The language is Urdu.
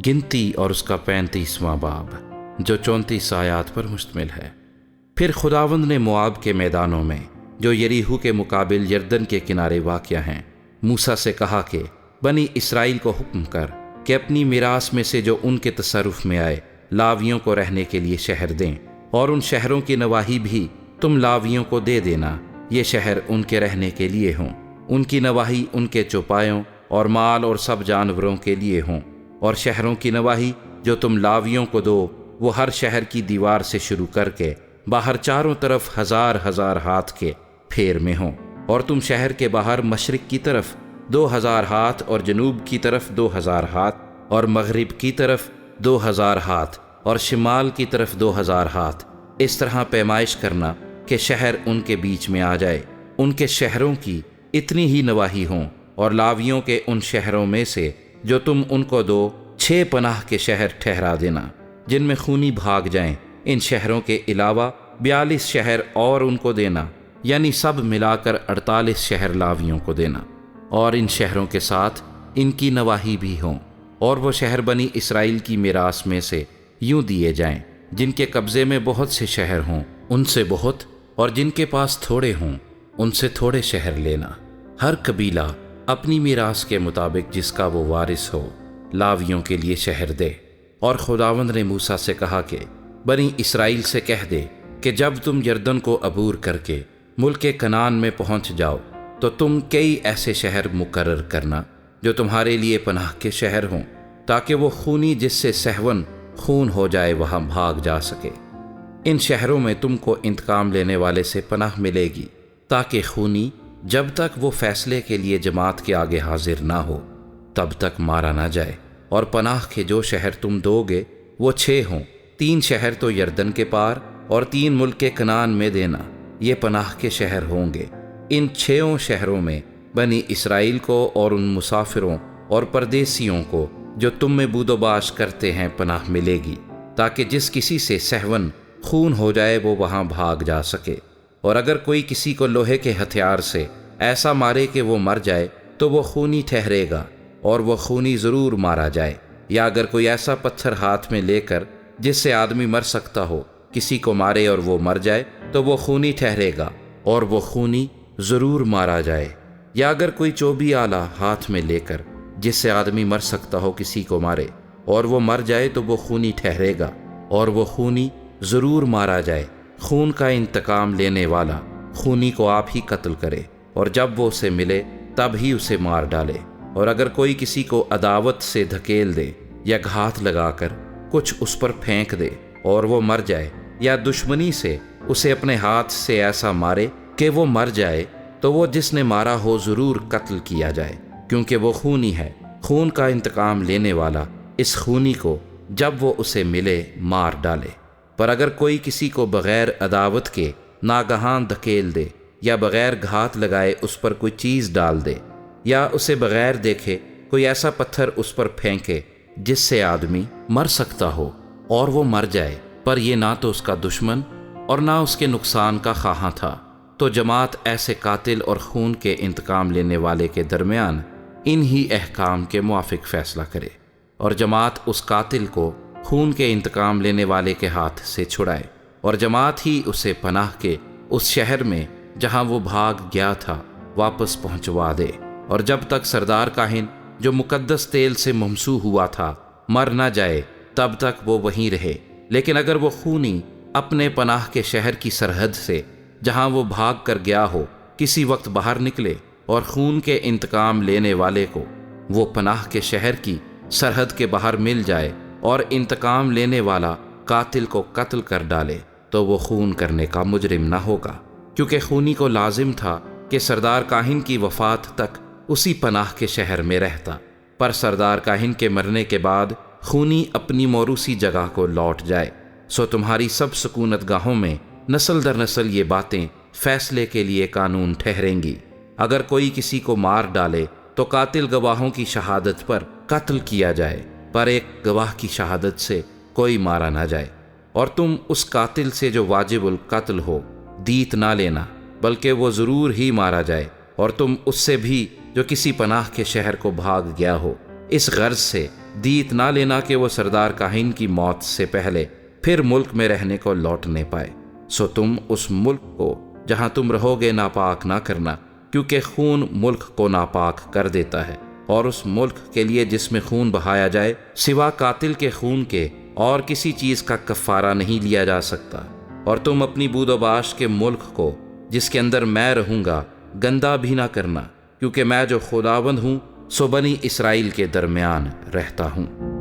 گنتی اور اس کا 35واں باب جو 34 آیات پر مشتمل ہے۔ پھر خداوند نے موآب کے میدانوں میں جو یریحو کے مقابل یردن کے کنارے واقع ہیں موسیٰ سے کہا کہ بنی اسرائیل کو حکم کر کہ اپنی میراث میں سے جو ان کے تصرف میں آئے لاویوں کو رہنے کے لیے شہر دیں، اور ان شہروں کی نواحی بھی تم لاویوں کو دے دینا، یہ شہر ان کے رہنے کے لیے ہوں، ان کی نواحی ان کے چوپایوں اور مال اور سب جانوروں کے لیے ہوں، اور شہروں کی نواحی جو تم لاویوں کو دو وہ ہر شہر کی دیوار سے شروع کر کے باہر چاروں طرف 1000 ہاتھ کے پھیر میں ہوں، اور تم شہر کے باہر مشرق کی طرف 2000 ہاتھ اور جنوب کی طرف 2000 ہاتھ اور مغرب کی طرف 2000 ہاتھ اور شمال کی طرف 2000 ہاتھ، اس طرح پیمائش کرنا کہ شہر ان کے بیچ میں آ جائے، ان کے شہروں کی اتنی ہی نواحی ہوں، اور لاویوں کے ان شہروں میں سے جو تم ان کو دو 6 پناہ کے شہر ٹھہرا دینا جن میں خونی بھاگ جائیں، ان شہروں کے علاوہ 42 شہر اور ان کو دینا، یعنی سب ملا کر 48 شہر لاویوں کو دینا، اور ان شہروں کے ساتھ ان کی نواحی بھی ہوں، اور وہ شہر بنی اسرائیل کی میراث میں سے یوں دیے جائیں، جن کے قبضے میں بہت سے شہر ہوں ان سے بہت، اور جن کے پاس تھوڑے ہوں ان سے تھوڑے شہر لینا، ہر قبیلہ اپنی میراث کے مطابق جس کا وہ وارث ہو لاویوں کے لیے شہر دے۔ اور خداوند نے موسیٰ سے کہا کہ بنی اسرائیل سے کہہ دے کہ جب تم یردن کو عبور کر کے ملک کنعان میں پہنچ جاؤ تو تم کئی ایسے شہر مقرر کرنا جو تمہارے لیے پناہ کے شہر ہوں، تاکہ وہ خونی جس سے سہون خون ہو جائے وہاں بھاگ جا سکے۔ ان شہروں میں تم کو انتقام لینے والے سے پناہ ملے گی، تاکہ خونی جب تک وہ فیصلے کے لیے جماعت کے آگے حاضر نہ ہو تب تک مارا نہ جائے۔ اور پناہ کے جو شہر تم دو گے وہ 6 ہوں، 3 شہر تو یردن کے پار اور 3 ملک کنعان میں دینا، یہ پناہ کے شہر ہوں گے۔ ان 6 شہروں میں بنی اسرائیل کو اور ان مسافروں اور پردیسیوں کو جو تم میں بود و باش کرتے ہیں پناہ ملے گی، تاکہ جس کسی سے سہون خون ہو جائے وہ وہاں بھاگ جا سکے۔ اور اگر کوئی کسی کو لوہے کے ہتھیار سے ایسا مارے کہ وہ مر جائے تو وہ خونی ٹھہرے گا، اور وہ خونی ضرور مارا جائے۔ یا اگر کوئی ایسا پتھر ہاتھ میں لے کر جس سے آدمی مر سکتا ہو کسی کو مارے اور وہ مر جائے تو وہ خونی ٹھہرے گا، اور وہ خونی ضرور مارا جائے۔ یا اگر کوئی چوبی آلہ ہاتھ میں لے کر جس سے آدمی مر سکتا ہو کسی کو مارے اور وہ مر جائے تو وہ خونی ٹھہرے گا، اور وہ خونی ضرور مارا جائے۔ خون کا انتقام لینے والا خونی کو آپ ہی قتل کرے، اور جب وہ اسے ملے تب ہی اسے مار ڈالے۔ اور اگر کوئی کسی کو عداوت سے دھکیل دے یا گھات لگا کر کچھ اس پر پھینک دے اور وہ مر جائے، یا دشمنی سے اسے اپنے ہاتھ سے ایسا مارے کہ وہ مر جائے، تو وہ جس نے مارا ہو ضرور قتل کیا جائے، کیونکہ وہ خونی ہے۔ خون کا انتقام لینے والا اس خونی کو جب وہ اسے ملے مار ڈالے۔ پر اگر کوئی کسی کو بغیر عداوت کے ناگہان دھکیل دے یا بغیر گھات لگائے اس پر کوئی چیز ڈال دے، یا اسے بغیر دیکھے کوئی ایسا پتھر اس پر پھینکے جس سے آدمی مر سکتا ہو اور وہ مر جائے، پر یہ نہ تو اس کا دشمن اور نہ اس کے نقصان کا خواہاں تھا، تو جماعت ایسے قاتل اور خون کے انتقام لینے والے کے درمیان انہی احکام کے موافق فیصلہ کرے، اور جماعت اس قاتل کو خون کے انتقام لینے والے کے ہاتھ سے چھڑائے، اور جماعت ہی اسے پناہ کے اس شہر میں جہاں وہ بھاگ گیا تھا واپس پہنچوا دے۔ اور جب تک سردار کاہن جو مقدس تیل سے ممسوح ہوا تھا مر نہ جائے تب تک وہ وہیں رہے۔ لیکن اگر وہ خونی اپنے پناہ کے شہر کی سرحد سے جہاں وہ بھاگ کر گیا ہو کسی وقت باہر نکلے اور خون کے انتقام لینے والے کو وہ پناہ کے شہر کی سرحد کے باہر مل جائے اور انتقام لینے والا قاتل کو قتل کر ڈالے، تو وہ خون کرنے کا مجرم نہ ہوگا، کیونکہ خونی کو لازم تھا کہ سردار کاہن کی وفات تک اسی پناہ کے شہر میں رہتا۔ پر سردار کاہن کے مرنے کے بعد خونی اپنی موروثی جگہ کو لوٹ جائے۔ سو تمہاری سب سکونت گاہوں میں نسل در نسل یہ باتیں فیصلے کے لیے قانون ٹھہریں گی۔ اگر کوئی کسی کو مار ڈالے تو قاتل گواہوں کی شہادت پر قتل کیا جائے، پر ایک گواہ کی شہادت سے کوئی مارا نہ جائے۔ اور تم اس قاتل سے جو واجب القتل ہو دیت نہ لینا، بلکہ وہ ضرور ہی مارا جائے۔ اور تم اس سے بھی جو کسی پناہ کے شہر کو بھاگ گیا ہو اس غرض سے دیت نہ لینا کہ وہ سردار کاہن کی موت سے پہلے پھر ملک میں رہنے کو لوٹنے پائے۔ سو تم اس ملک کو جہاں تم رہو گے ناپاک نہ کرنا، کیونکہ خون ملک کو ناپاک کر دیتا ہے، اور اس ملک کے لیے جس میں خون بہایا جائے سوا قاتل کے خون کے اور کسی چیز کا کفارہ نہیں لیا جا سکتا۔ اور تم اپنی بود و باش کے ملک کو جس کے اندر میں رہوں گا گندہ بھی نہ کرنا، کیونکہ میں جو خداوند ہوں سو بنی اسرائیل کے درمیان رہتا ہوں۔